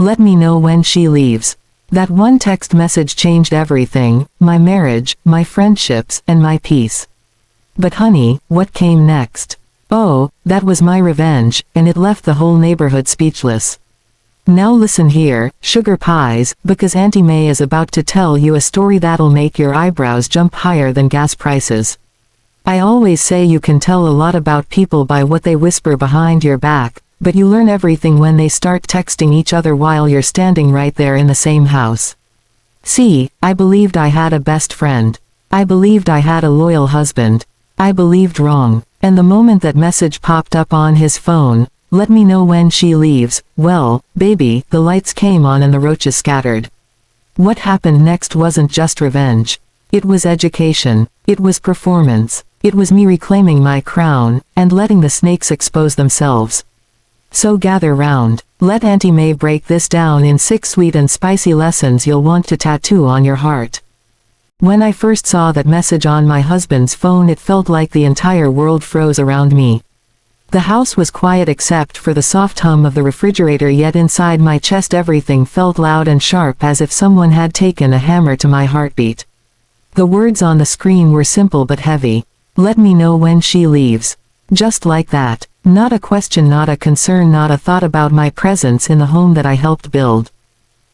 Let me know when she leaves. That one text message changed everything, my marriage, my friendships, and my peace. But honey, what came next? Oh, that was my revenge, and it left the whole neighborhood speechless. Now listen here, sugar pies, because Auntie May is about to tell you a story that'll make your eyebrows jump higher than gas prices. I always say you can tell a lot about people by what they whisper behind your back, but you learn everything when they start texting each other while you're standing right there in the same house. See, I believed I had a best friend. I believed I had a loyal husband. I believed wrong. And the moment that message popped up on his phone, let me know when she leaves, well, baby, the lights came on and the roaches scattered. What happened next wasn't just revenge. It was education. It was performance. It was me reclaiming my crown, and letting the snakes expose themselves. So gather round. Let Auntie May break this down in 6 sweet and spicy lessons you'll want to tattoo on your heart. When I first saw that message on my husband's phone, it felt like the entire world froze around me. The house was quiet except for the soft hum of the refrigerator, yet inside my chest everything felt loud and sharp, as if someone had taken a hammer to my heartbeat. The words on the screen were simple but heavy. Let me know when she leaves. Just like that. Not a question, not a concern, not a thought about my presence in the home that I helped build.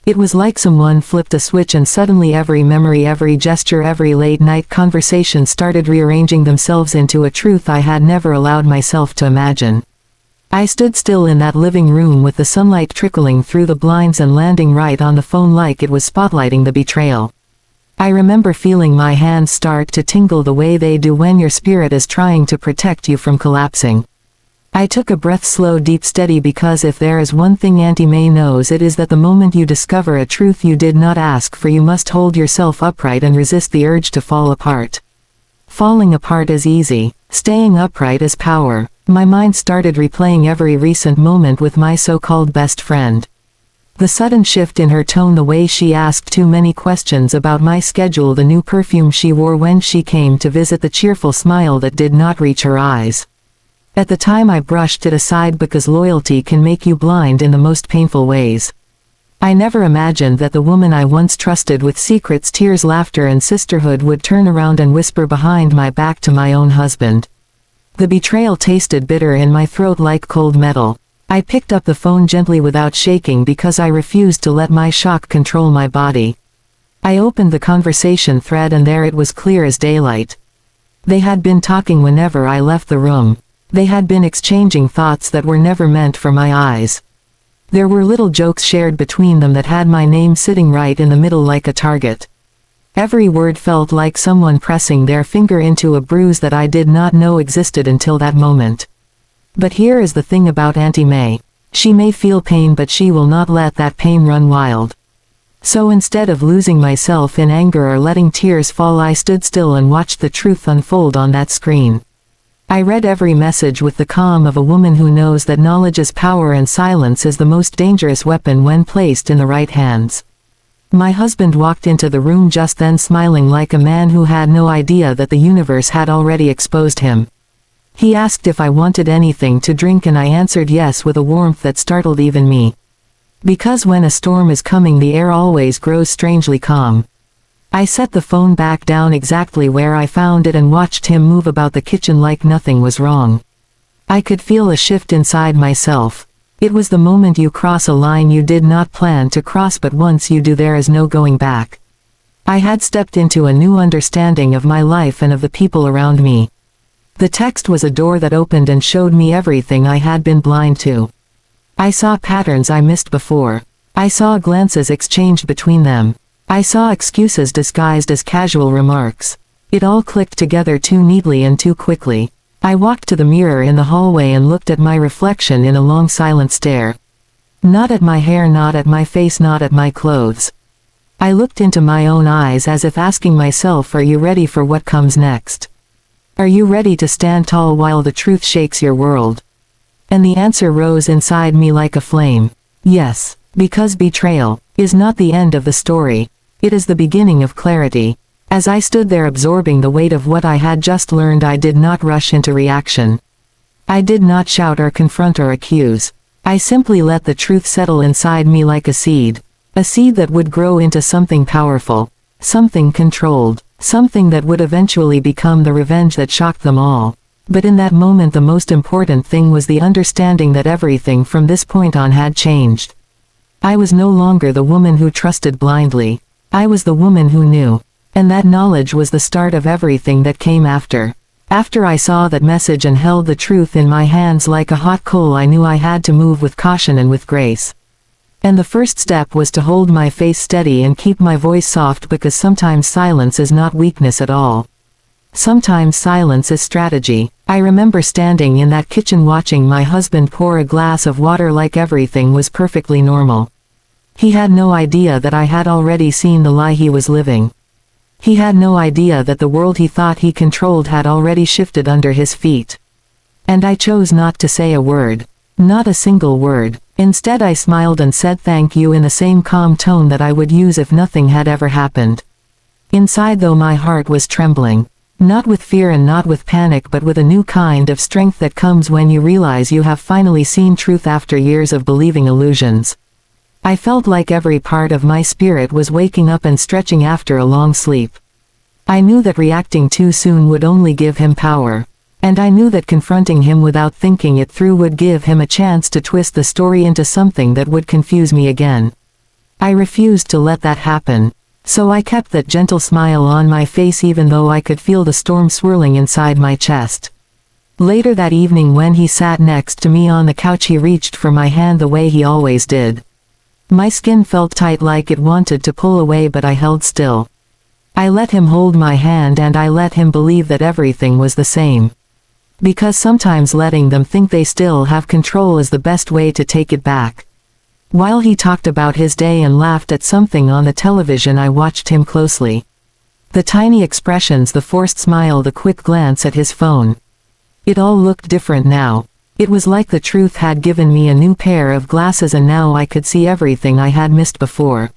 It was like someone flipped a switch and suddenly every memory, every gesture, every late-night conversation started rearranging themselves into a truth I had never allowed myself to imagine. I stood still in that living room with the sunlight trickling through the blinds and landing right on the phone like it was spotlighting the betrayal. I remember feeling my hands start to tingle the way they do when your spirit is trying to protect you from collapsing. I took a breath, slow, deep, steady, because if there is one thing Auntie May knows, it is that the moment you discover a truth you did not ask for, you must hold yourself upright and resist the urge to fall apart. Falling apart is easy. Staying upright is power. My mind started replaying every recent moment with my so-called best friend. The sudden shift in her tone, the way she asked too many questions about my schedule, the new perfume she wore when she came to visit, the cheerful smile that did not reach her eyes. At the time I brushed it aside because loyalty can make you blind in the most painful ways. I never imagined that the woman I once trusted with secrets, tears, laughter, and sisterhood would turn around and whisper behind my back to my own husband. The betrayal tasted bitter in my throat like cold metal. I picked up the phone gently without shaking because I refused to let my shock control my body. I opened the conversation thread and there it was, clear as daylight. They had been talking whenever I left the room. They had been exchanging thoughts that were never meant for my eyes. There were little jokes shared between them that had my name sitting right in the middle like a target. Every word felt like someone pressing their finger into a bruise that I did not know existed until that moment. But here is the thing about Auntie May. She may feel pain, but she will not let that pain run wild. So instead of losing myself in anger or letting tears fall, I stood still and watched the truth unfold on that screen. I read every message with the calm of a woman who knows that knowledge is power and silence is the most dangerous weapon when placed in the right hands. My husband walked into the room just then, smiling like a man who had no idea that the universe had already exposed him. He asked if I wanted anything to drink and I answered yes with a warmth that startled even me. Because when a storm is coming, the air always grows strangely calm. I set the phone back down exactly where I found it and watched him move about the kitchen like nothing was wrong. I could feel a shift inside myself. It was the moment you cross a line you did not plan to cross, but once you do, there is no going back. I had stepped into a new understanding of my life and of the people around me. The text was a door that opened and showed me everything I had been blind to. I saw patterns I missed before. I saw glances exchanged between them. I saw excuses disguised as casual remarks. It all clicked together too neatly and too quickly. I walked to the mirror in the hallway and looked at my reflection in a long silent stare. Not at my hair, not at my face, not at my clothes. I looked into my own eyes as if asking myself, are you ready for what comes next? Are you ready to stand tall while the truth shakes your world? And the answer rose inside me like a flame. Yes, because betrayal is not the end of the story. It is the beginning of clarity. As I stood there absorbing the weight of what I had just learned, I did not rush into reaction. I did not shout or confront or accuse. I simply let the truth settle inside me like a seed that would grow into something powerful, something controlled, something that would eventually become the revenge that shocked them all. But in that moment the most important thing was the understanding that everything from this point on had changed. I was no longer the woman who trusted blindly. I was the woman who knew. And that knowledge was the start of everything that came after. After I saw that message and held the truth in my hands like a hot coal, I knew I had to move with caution and with grace. And the first step was to hold my face steady and keep my voice soft, because sometimes silence is not weakness at all. Sometimes silence is strategy. I remember standing in that kitchen watching my husband pour a glass of water like everything was perfectly normal. He had no idea that I had already seen the lie he was living. He had no idea that the world he thought he controlled had already shifted under his feet. And I chose not to say a word. Not a single word. Instead I smiled and said thank you in the same calm tone that I would use if nothing had ever happened. Inside though my heart was trembling. Not with fear and not with panic, but with a new kind of strength that comes when you realize you have finally seen truth after years of believing illusions. I felt like every part of my spirit was waking up and stretching after a long sleep. I knew that reacting too soon would only give him power. And I knew that confronting him without thinking it through would give him a chance to twist the story into something that would confuse me again. I refused to let that happen. So I kept that gentle smile on my face even though I could feel the storm swirling inside my chest. Later that evening when he sat next to me on the couch, he reached for my hand the way he always did. My skin felt tight like it wanted to pull away, but I held still. I let him hold my hand and I let him believe that everything was the same. Because sometimes letting them think they still have control is the best way to take it back. While he talked about his day and laughed at something on the television, I watched him closely. The tiny expressions, the forced smile, the quick glance at his phone. It all looked different now. It was like the truth had given me a new pair of glasses and now I could see everything I had missed before.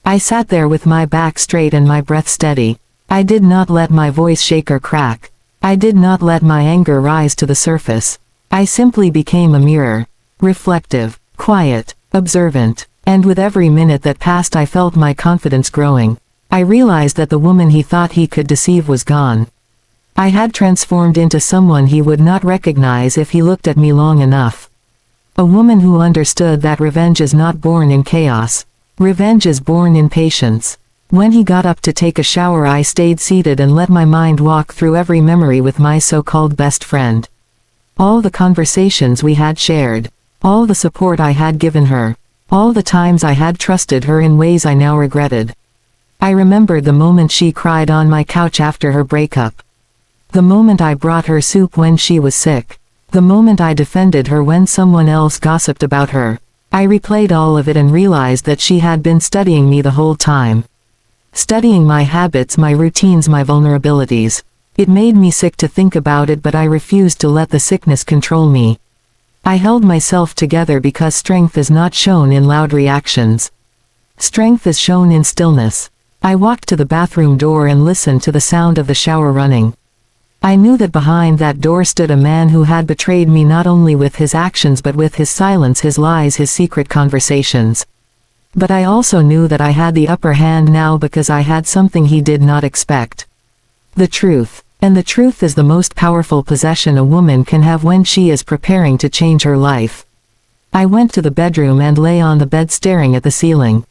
I sat there with my back straight and my breath steady. I did not let my voice shake or crack. I did not let my anger rise to the surface. I simply became a mirror. Reflective, quiet, observant. And with every minute that passed I felt my confidence growing. I realized that the woman he thought he could deceive was gone. I had transformed into someone he would not recognize if he looked at me long enough. A woman who understood that revenge is not born in chaos. Revenge is born in patience. When he got up to take a shower, I stayed seated and let my mind walk through every memory with my so-called best friend. All the conversations we had shared. All the support I had given her. All the times I had trusted her in ways I now regretted. I remembered the moment she cried on my couch after her breakup. The moment I brought her soup when she was sick. The moment I defended her when someone else gossiped about her. I replayed all of it and realized that she had been studying me the whole time. Studying my habits, my routines, my vulnerabilities. It made me sick to think about it, but I refused to let the sickness control me. I held myself together because strength is not shown in loud reactions. Strength is shown in stillness. I walked to the bathroom door and listened to the sound of the shower running. I knew that behind that door stood a man who had betrayed me not only with his actions but with his silence, his lies, his secret conversations. But I also knew that I had the upper hand now because I had something he did not expect. The truth. And the truth is the most powerful possession a woman can have when she is preparing to change her life. I went to the bedroom and lay on the bed staring at the ceiling.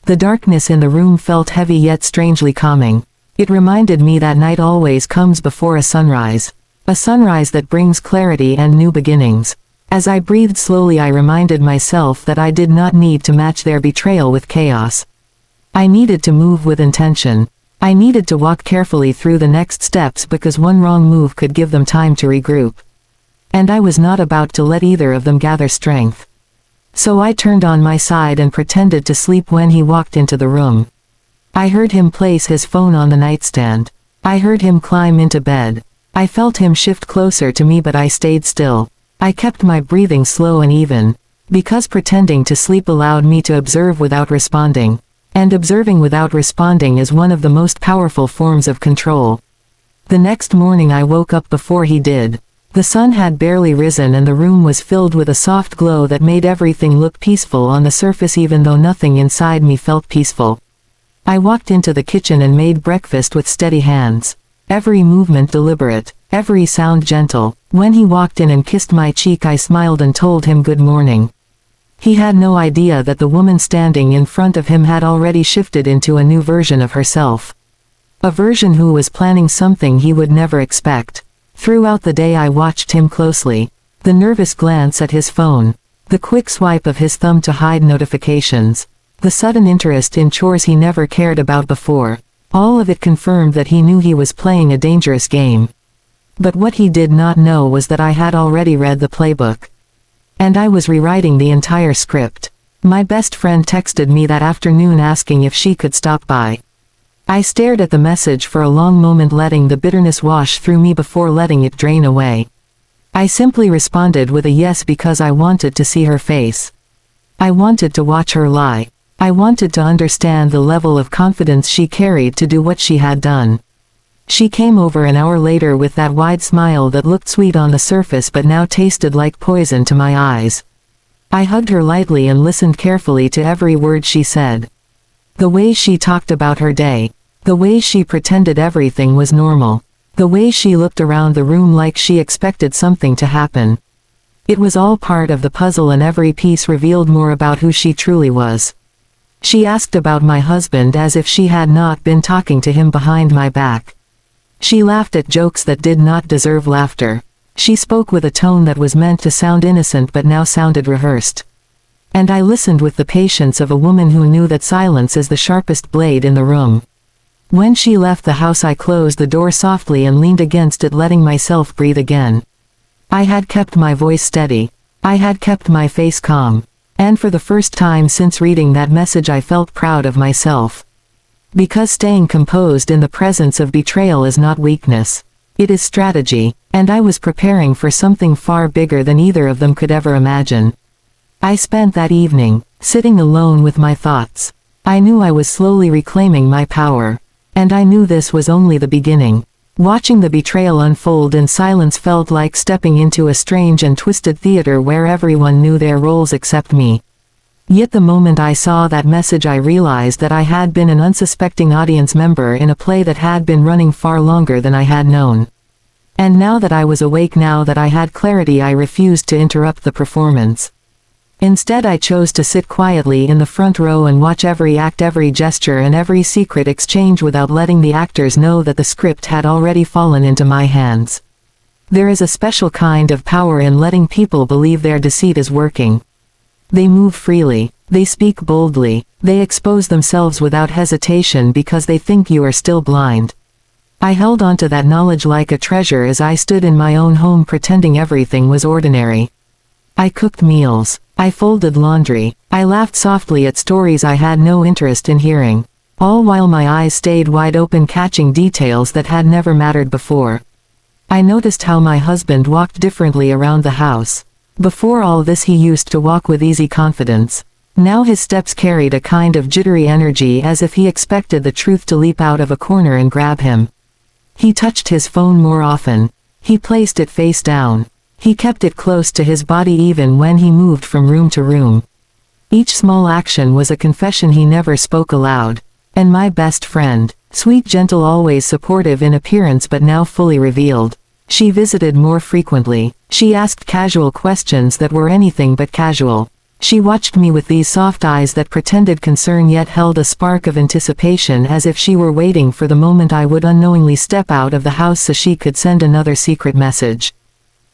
The darkness in the room felt heavy yet strangely calming. It reminded me that night always comes before a sunrise. A sunrise that brings clarity and new beginnings. As I breathed slowly, I reminded myself that I did not need to match their betrayal with chaos. I needed to move with intention. I needed to walk carefully through the next steps because one wrong move could give them time to regroup. And I was not about to let either of them gather strength. So I turned on my side and pretended to sleep when he walked into the room. I heard him place his phone on the nightstand. I heard him climb into bed. I felt him shift closer to me, but I stayed still. I kept my breathing slow and even. Because pretending to sleep allowed me to observe without responding. And observing without responding is one of the most powerful forms of control. The next morning I woke up before he did. The sun had barely risen and the room was filled with a soft glow that made everything look peaceful on the surface even though nothing inside me felt peaceful. I walked into the kitchen and made breakfast with steady hands. Every movement deliberate, every sound gentle. When he walked in and kissed my cheek, I smiled and told him good morning. He had no idea that the woman standing in front of him had already shifted into a new version of herself. A version who was planning something he would never expect. Throughout the day I watched him closely. The nervous glance at his phone. The quick swipe of his thumb to hide notifications. The sudden interest in chores he never cared about before. All of it confirmed that he knew he was playing a dangerous game. But what he did not know was that I had already read the playbook. And I was rewriting the entire script. My best friend texted me that afternoon asking if she could stop by. I stared at the message for a long moment, letting the bitterness wash through me before letting it drain away. I simply responded with a yes because I wanted to see her face. I wanted to watch her lie. I wanted to understand the level of confidence she carried to do what she had done. She came over an hour later with that wide smile that looked sweet on the surface but now tasted like poison to my eyes. I hugged her lightly and listened carefully to every word she said. The way she talked about her day. The way she pretended everything was normal. The way she looked around the room like she expected something to happen. It was all part of the puzzle and every piece revealed more about who she truly was. She asked about my husband as if she had not been talking to him behind my back. She laughed at jokes that did not deserve laughter. She spoke with a tone that was meant to sound innocent but now sounded rehearsed. And I listened with the patience of a woman who knew that silence is the sharpest blade in the room. When she left the house, I closed the door softly and leaned against it, letting myself breathe again. I had kept my voice steady. I had kept my face calm. And for the first time since reading that message I felt proud of myself. Because staying composed in the presence of betrayal is not weakness. It is strategy, and I was preparing for something far bigger than either of them could ever imagine. I spent that evening, sitting alone with my thoughts. I knew I was slowly reclaiming my power. And I knew this was only the beginning. Watching the betrayal unfold in silence felt like stepping into a strange and twisted theater where everyone knew their roles except me. Yet the moment I saw that message, I realized that I had been an unsuspecting audience member in a play that had been running far longer than I had known. And now that I was awake, now that I had clarity, I refused to interrupt the performance. Instead, I chose to sit quietly in the front row and watch every act, every gesture, and every secret exchange without letting the actors know that the script had already fallen into my hands. There is a special kind of power in letting people believe their deceit is working. They move freely, they speak boldly, they expose themselves without hesitation because they think you are still blind. I held on to that knowledge like a treasure as I stood in my own home pretending everything was ordinary. I cooked meals. I folded laundry. I laughed softly at stories I had no interest in hearing. All while my eyes stayed wide open, catching details that had never mattered before. I noticed how my husband walked differently around the house. Before all this, he used to walk with easy confidence. Now his steps carried a kind of jittery energy, as if he expected the truth to leap out of a corner and grab him. He touched his phone more often. He placed it face down. He kept it close to his body even when he moved from room to room. Each small action was a confession he never spoke aloud. And my best friend, sweet, gentle, always supportive in appearance but now fully revealed. She visited more frequently. She asked casual questions that were anything but casual. She watched me with these soft eyes that pretended concern yet held a spark of anticipation, as if she were waiting for the moment I would unknowingly step out of the house so she could send another secret message.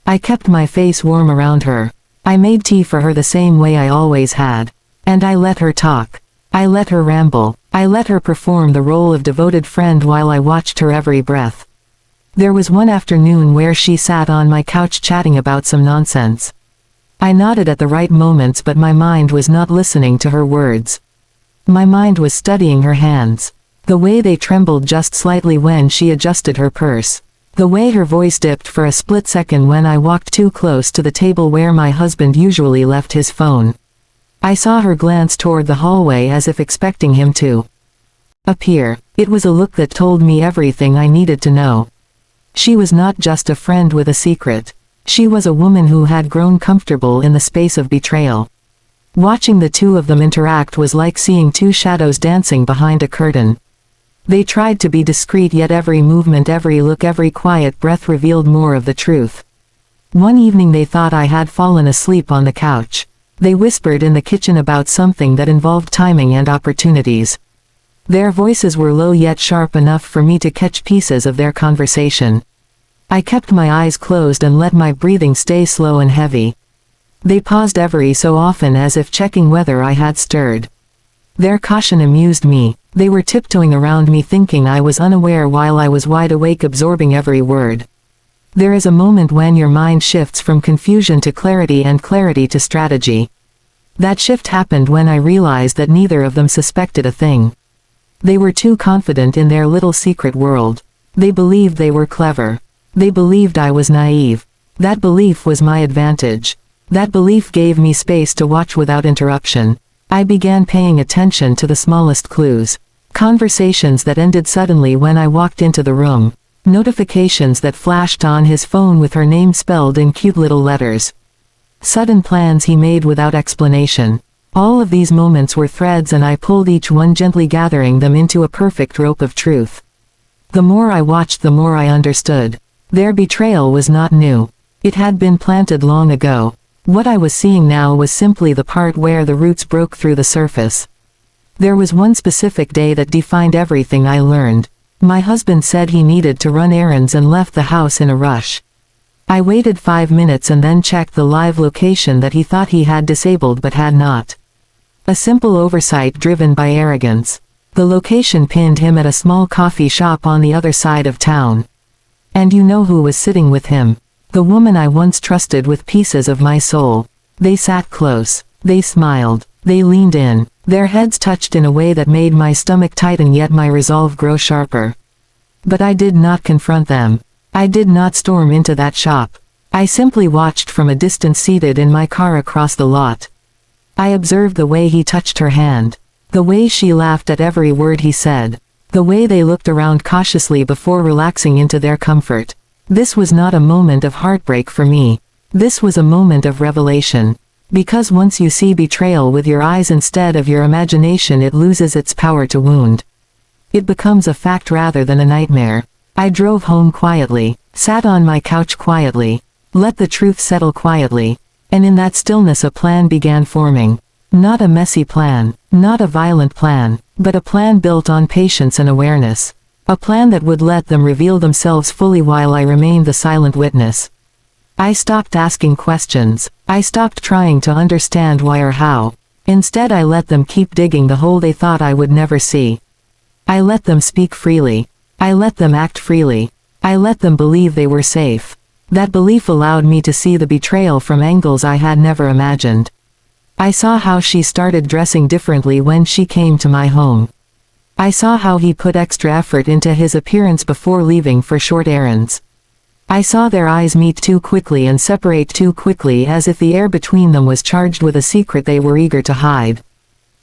I kept my face warm around her. I made tea for her the same way I always had. And I let her talk. I let her ramble. I let her perform the role of devoted friend while I watched her every breath. There was one afternoon where she sat on my couch chatting about some nonsense. I nodded at the right moments, but my mind was not listening to her words. My mind was studying her hands. The way they trembled just slightly when she adjusted her purse. The way her voice dipped for a split second when I walked too close to the table where my husband usually left his phone. I saw her glance toward the hallway as if expecting him to appear. It was a look that told me everything I needed to know. She was not just a friend with a secret. She was a woman who had grown comfortable in the space of betrayal. Watching the two of them interact was like seeing two shadows dancing behind a curtain. They tried to be discreet, yet every movement, every look, every quiet breath revealed more of the truth. One evening they thought I had fallen asleep on the couch. They whispered in the kitchen about something that involved timing and opportunities. Their voices were low yet sharp enough for me to catch pieces of their conversation. I kept my eyes closed and let my breathing stay slow and heavy. They paused every so often as if checking whether I had stirred. Their caution amused me. They were tiptoeing around me, thinking I was unaware while I was wide awake, absorbing every word. There is a moment when your mind shifts from confusion to clarity and clarity to strategy. That shift happened when I realized that neither of them suspected a thing. They were too confident in their little secret world. They believed they were clever. They believed I was naive. That belief was my advantage. That belief gave me space to watch without interruption. I began paying attention to the smallest clues. Conversations that ended suddenly when I walked into the room. Notifications that flashed on his phone with her name spelled in cute little letters. Sudden plans he made without explanation. All of these moments were threads, and I pulled each one, gently gathering them into a perfect rope of truth. The more I watched, the more I understood. Their betrayal was not new. It had been planted long ago. What I was seeing now was simply the part where the roots broke through the surface. There was one specific day that defined everything I learned. My husband said he needed to run errands and left the house in a rush. I waited 5 minutes and then checked the live location that he thought he had disabled but had not. A simple oversight driven by arrogance. The location pinned him at a small coffee shop on the other side of town. And you know who was sitting with him? The woman I once trusted with pieces of my soul. They sat close. They smiled. They leaned in. Their heads touched in a way that made my stomach tighten, yet my resolve grow sharper. But I did not confront them. I did not storm into that shop. I simply watched from a distance, seated in my car across the lot. I observed the way he touched her hand. The way she laughed at every word he said. The way they looked around cautiously before relaxing into their comfort. This was not a moment of heartbreak for me. This was a moment of revelation. Because once you see betrayal with your eyes instead of your imagination, it loses its power to wound. It becomes a fact rather than a nightmare. I drove home quietly, sat on my couch quietly, let the truth settle quietly, and in that stillness a plan began forming. Not a messy plan, not a violent plan, but a plan built on patience and awareness. A plan that would let them reveal themselves fully while I remained the silent witness. I stopped asking questions. I stopped trying to understand why or how. Instead, I let them keep digging the hole they thought I would never see. I let them speak freely. I let them act freely. I let them believe they were safe. That belief allowed me to see the betrayal from angles I had never imagined. I saw how she started dressing differently when she came to my home. I saw how he put extra effort into his appearance before leaving for short errands. I saw their eyes meet too quickly and separate too quickly, as if the air between them was charged with a secret they were eager to hide.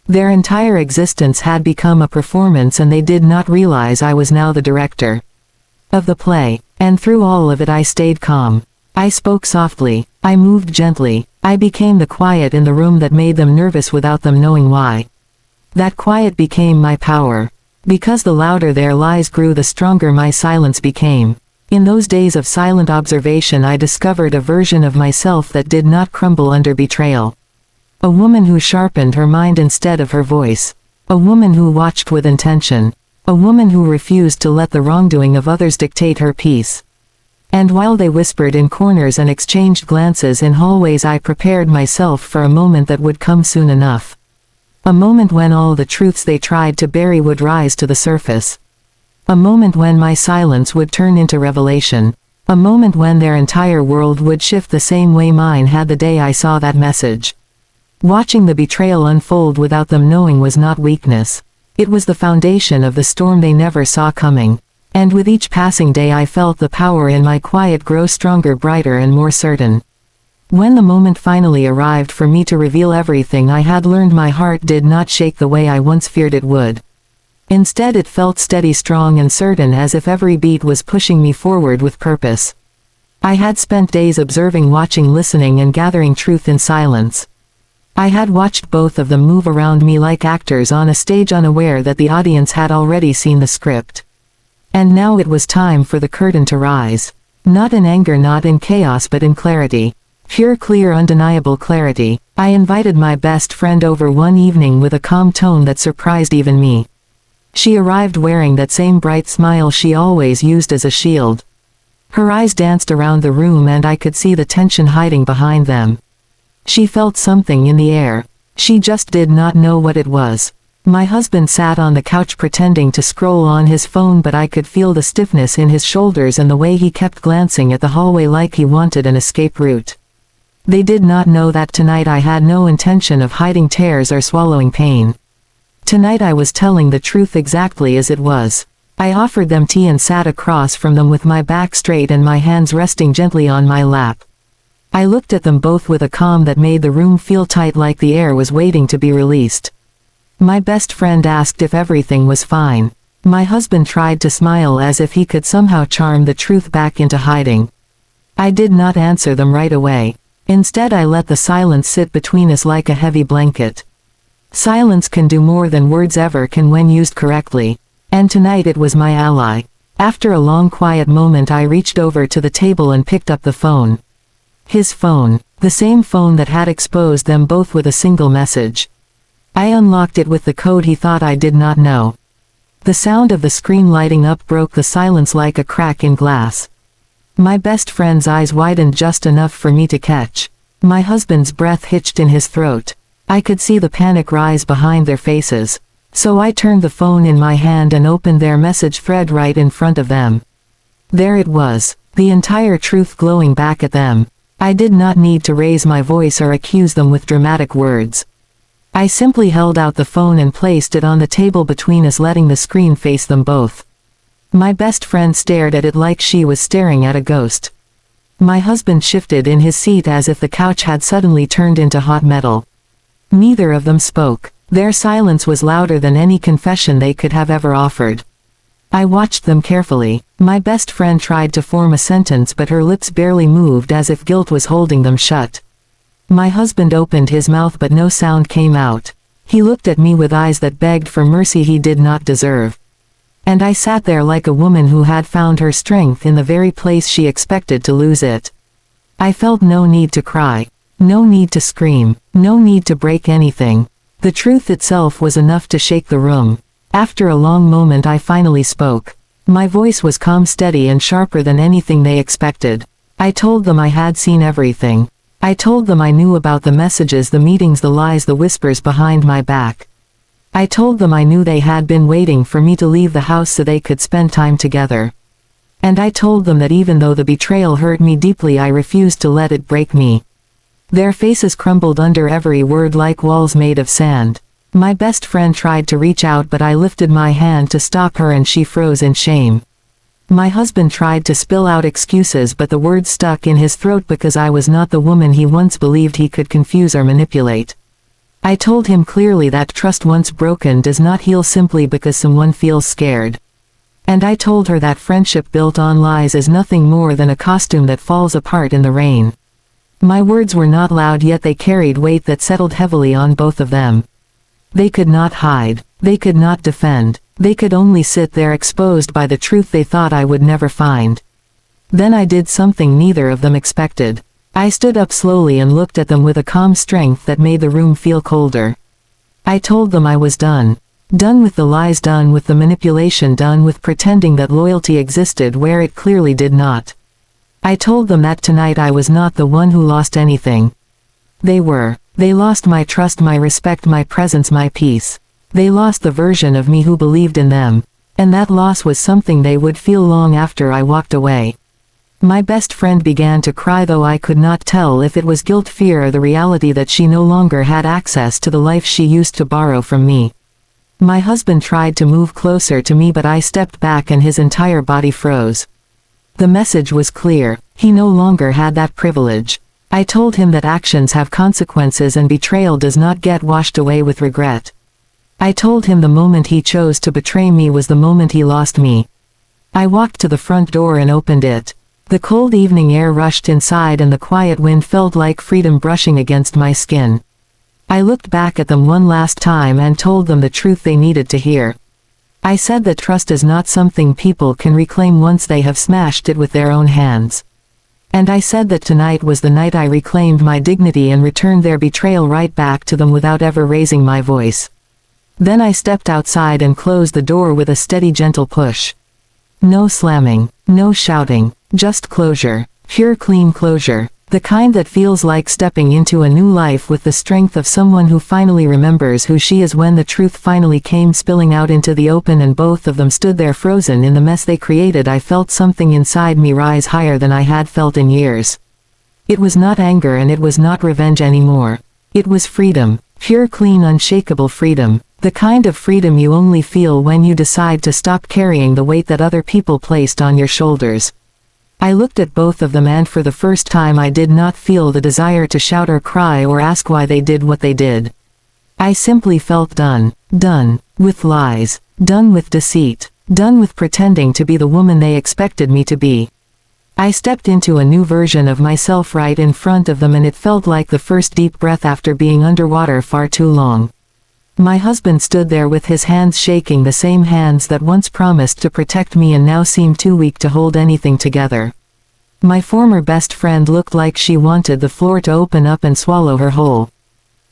Their entire existence had become a performance, and they did not realize I was now the director of the play. And through all of it I stayed calm. I spoke softly. I moved gently. I became the quiet in the room that made them nervous without them knowing why. That quiet became my power. Because the louder their lies grew, the stronger my silence became. In those days of silent observation, I discovered a version of myself that did not crumble under betrayal. A woman who sharpened her mind instead of her voice. A woman who watched with intention. A woman who refused to let the wrongdoing of others dictate her peace. And while they whispered in corners and exchanged glances in hallways, I prepared myself for a moment that would come soon enough. A moment when all the truths they tried to bury would rise to the surface. A moment when my silence would turn into revelation. A moment when their entire world would shift the same way mine had the day I saw that message. Watching the betrayal unfold without them knowing was not weakness. It was the foundation of the storm they never saw coming. And with each passing day I felt the power in my quiet grow stronger, brighter and more certain. When the moment finally arrived for me to reveal everything I had learned, my heart did not shake the way I once feared it would. Instead, it felt steady, strong and certain, as if every beat was pushing me forward with purpose. I had spent days observing, watching, listening, and gathering truth in silence. I had watched both of them move around me like actors on a stage, unaware that the audience had already seen the script. And now it was time for the curtain to rise. Not in anger, not in chaos, but in clarity. Pure, clear, undeniable clarity. I invited my best friend over one evening with a calm tone that surprised even me. She arrived wearing that same bright smile she always used as a shield. Her eyes danced around the room and I could see the tension hiding behind them. She felt something in the air. She just did not know what it was. My husband sat on the couch pretending to scroll on his phone, but I could feel the stiffness in his shoulders and the way he kept glancing at the hallway like he wanted an escape route. They did not know that tonight I had no intention of hiding tears or swallowing pain. Tonight I was telling the truth exactly as it was. I offered them tea and sat across from them with my back straight and my hands resting gently on my lap. I looked at them both with a calm that made the room feel tight, like the air was waiting to be released. My best friend asked if everything was fine. My husband tried to smile as if he could somehow charm the truth back into hiding. I did not answer them right away. Instead, I let the silence sit between us like a heavy blanket. Silence can do more than words ever can when used correctly. And tonight it was my ally. After a long quiet moment, I reached over to the table and picked up the phone. His phone. The same phone that had exposed them both with a single message. I unlocked it with the code he thought I did not know. The sound of the screen lighting up broke the silence like a crack in glass. My best friend's eyes widened just enough for me to catch. My husband's breath hitched in his throat. I could see the panic rise behind their faces. So I turned the phone in my hand and opened their message thread right in front of them. There it was, the entire truth glowing back at them. I did not need to raise my voice or accuse them with dramatic words. I simply held out the phone and placed it on the table between us, letting the screen face them both. My best friend stared at it like she was staring at a ghost. My husband shifted in his seat as if the couch had suddenly turned into hot metal. Neither of them spoke. Their silence was louder than any confession they could have ever offered. I watched them carefully. My best friend tried to form a sentence, but her lips barely moved, as if guilt was holding them shut. My husband opened his mouth, but no sound came out. He looked at me with eyes that begged for mercy he did not deserve. And I sat there like a woman who had found her strength in the very place she expected to lose it. I felt no need to cry. No need to scream. No need to break anything. The truth itself was enough to shake the room. After a long moment, I finally spoke. My voice was calm, steady, and sharper than anything they expected. I told them I had seen everything. I told them I knew about the messages, the meetings, the lies, the whispers behind my back. I told them I knew they had been waiting for me to leave the house so they could spend time together. And I told them that even though the betrayal hurt me deeply, I refused to let it break me. Their faces crumbled under every word like walls made of sand. My best friend tried to reach out, but I lifted my hand to stop her and she froze in shame. My husband tried to spill out excuses, but the words stuck in his throat because I was not the woman he once believed he could confuse or manipulate. I told him clearly that trust once broken does not heal simply because someone feels scared. And I told her that friendship built on lies is nothing more than a costume that falls apart in the rain. My words were not loud, yet they carried weight that settled heavily on both of them. They could not hide. They could not defend. They could only sit there exposed by the truth they thought I would never find. Then I did something neither of them expected. I stood up slowly and looked at them with a calm strength that made the room feel colder. I told them I was done. Done with the lies, done with the manipulation, done with pretending that loyalty existed where it clearly did not. I told them that tonight I was not the one who lost anything. They were. They lost my trust, my respect, my presence, my peace. They lost the version of me who believed in them. And that loss was something they would feel long after I walked away. My best friend began to cry, though I could not tell if it was guilt, fear, or the reality that she no longer had access to the life she used to borrow from me. My husband tried to move closer to me, but I stepped back and his entire body froze. The message was clear. He no longer had that privilege. I told him that actions have consequences and betrayal does not get washed away with regret. I told him the moment he chose to betray me was the moment he lost me. I walked to the front door and opened it. The cold evening air rushed inside and the quiet wind felt like freedom brushing against my skin. I looked back at them one last time and told them the truth they needed to hear. I said that trust is not something people can reclaim once they have smashed it with their own hands. And I said that tonight was the night I reclaimed my dignity and returned their betrayal right back to them without ever raising my voice. Then I stepped outside and closed the door with a steady gentle push. No slamming, no shouting, just closure, pure clean closure, the kind that feels like stepping into a new life with the strength of someone who finally remembers who she is when the truth finally came spilling out into the open and both of them stood there frozen in the mess they created. I felt something inside me rise higher than I had felt in years. It was not anger and it was not revenge anymore. It was freedom, pure clean unshakable freedom, the kind of freedom you only feel when you decide to stop carrying the weight that other people placed on your shoulders. I looked at both of them and for the first time I did not feel the desire to shout or cry or ask why they did what they did. I simply felt done with lies, done with deceit, done with pretending to be the woman they expected me to be. I stepped into a new version of myself right in front of them and it felt like the first deep breath after being underwater far too long. My husband stood there with his hands shaking, the same hands that once promised to protect me and now seemed too weak to hold anything together. My former best friend looked like she wanted the floor to open up and swallow her whole.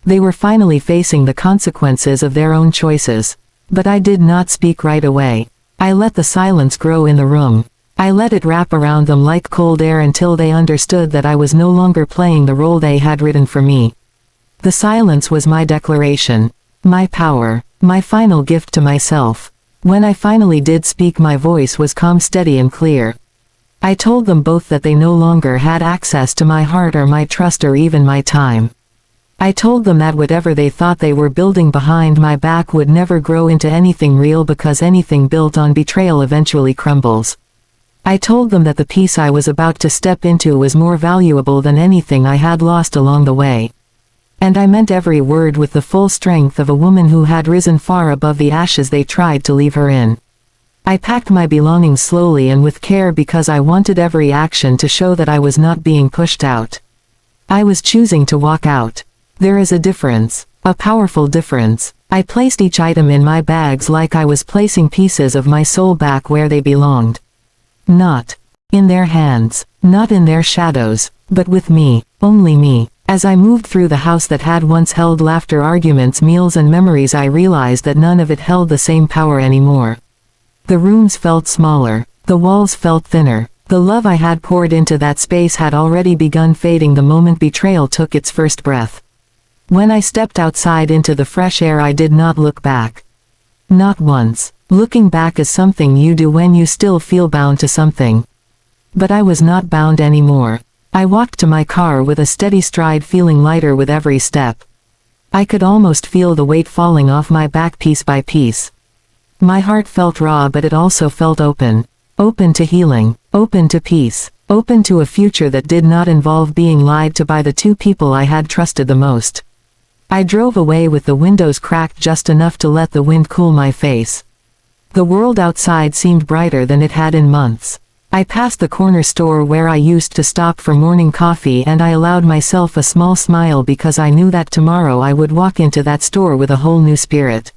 They were finally facing the consequences of their own choices. But I did not speak right away. I let the silence grow in the room. I let it wrap around them like cold air until they understood that I was no longer playing the role they had written for me. The silence was my declaration. My power, my final gift to myself. When I finally did speak, my voice was calm, steady and clear. I told them both that they no longer had access to my heart or my trust or even my time. I told them that whatever they thought they were building behind my back would never grow into anything real because anything built on betrayal eventually crumbles. I told them that the peace I was about to step into was more valuable than anything I had lost along the way. And I meant every word with the full strength of a woman who had risen far above the ashes they tried to leave her in. I packed my belongings slowly and with care because I wanted every action to show that I was not being pushed out. I was choosing to walk out. There is a difference, a powerful difference. I placed each item in my bags like I was placing pieces of my soul back where they belonged. Not in their hands, not in their shadows, but with me, only me. As I moved through the house that had once held laughter, arguments, meals and memories, I realized that none of it held the same power anymore. The rooms felt smaller, the walls felt thinner, the love I had poured into that space had already begun fading the moment betrayal took its first breath. When I stepped outside into the fresh air, I did not look back. Not once. Looking back is something you do when you still feel bound to something. But I was not bound anymore. I walked to my car with a steady stride, feeling lighter with every step. I could almost feel the weight falling off my back piece by piece. My heart felt raw, but it also felt open. Open to healing, open to peace, open to a future that did not involve being lied to by the two people I had trusted the most. I drove away with the windows cracked just enough to let the wind cool my face. The world outside seemed brighter than it had in months. I passed the corner store where I used to stop for morning coffee and I allowed myself a small smile because I knew that tomorrow I would walk into that store with a whole new spirit.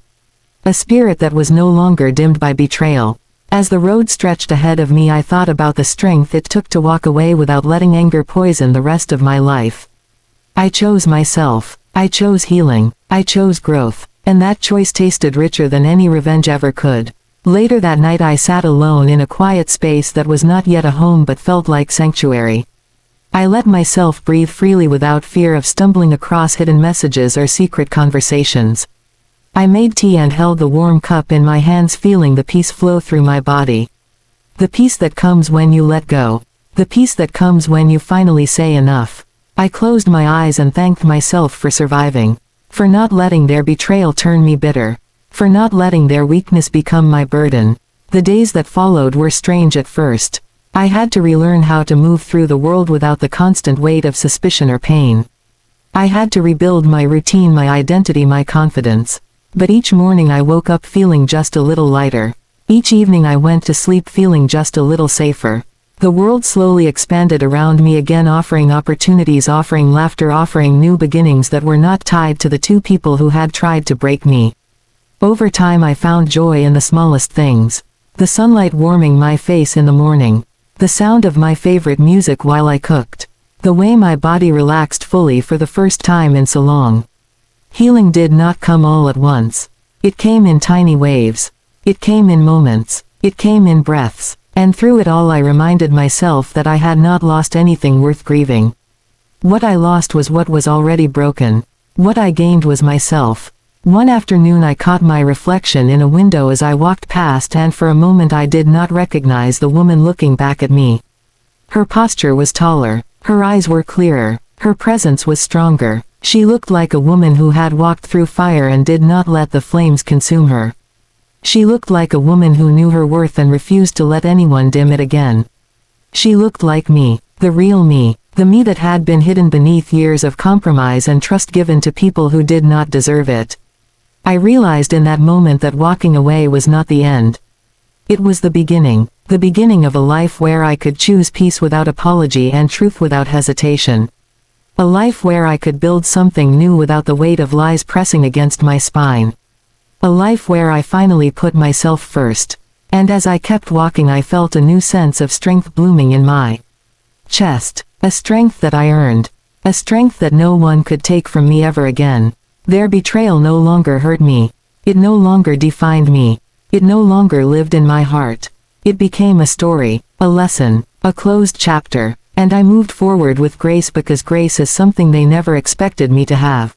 A spirit that was no longer dimmed by betrayal. As the road stretched ahead of me, I thought about the strength it took to walk away without letting anger poison the rest of my life. I chose myself. I chose healing. I chose growth. And that choice tasted richer than any revenge ever could. Later that night I sat alone in a quiet space that was not yet a home but felt like sanctuary. I let myself breathe freely without fear of stumbling across hidden messages or secret conversations. I made tea and held the warm cup in my hands, feeling the peace flow through my body. The peace that comes when you let go. The peace that comes when you finally say enough. I closed my eyes and thanked myself for surviving. For not letting their betrayal turn me bitter. For not letting their weakness become my burden. The days that followed were strange at first. I had to relearn how to move through the world without the constant weight of suspicion or pain. I had to rebuild my routine, my identity, my confidence. But each morning I woke up feeling just a little lighter. Each evening I went to sleep feeling just a little safer. The world slowly expanded around me again, offering opportunities, offering laughter, offering new beginnings that were not tied to the two people who had tried to break me. Over time I found joy in the smallest things. The sunlight warming my face in the morning. The sound of my favorite music while I cooked. The way my body relaxed fully for the first time in so long. Healing did not come all at once. It came in tiny waves. It came in moments. It came in breaths. And through it all I reminded myself that I had not lost anything worth grieving. What I lost was what was already broken. What I gained was myself. One afternoon I caught my reflection in a window as I walked past, and for a moment I did not recognize the woman looking back at me. Her posture was taller. Her eyes were clearer. Her presence was stronger. She looked like a woman who had walked through fire and did not let the flames consume her. She looked like a woman who knew her worth and refused to let anyone dim it again. She looked like me, the real me, the me that had been hidden beneath years of compromise and trust given to people who did not deserve it. I realized in that moment that walking away was not the end. It was the beginning of a life where I could choose peace without apology and truth without hesitation. A life where I could build something new without the weight of lies pressing against my spine. A life where I finally put myself first. And as I kept walking I felt a new sense of strength blooming in my chest. A strength that I earned. A strength that no one could take from me ever again. Their betrayal no longer hurt me. It no longer defined me. It no longer lived in my heart. It became a story, a lesson, a closed chapter. And I moved forward with grace, because grace is something they never expected me to have.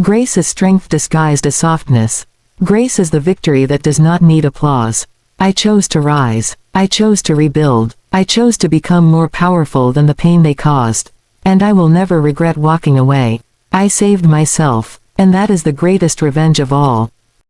Grace is strength disguised as softness. Grace is the victory that does not need applause. I chose to rise. I chose to rebuild. I chose to become more powerful than the pain they caused. And I will never regret walking away. I saved myself. And that is the greatest revenge of all.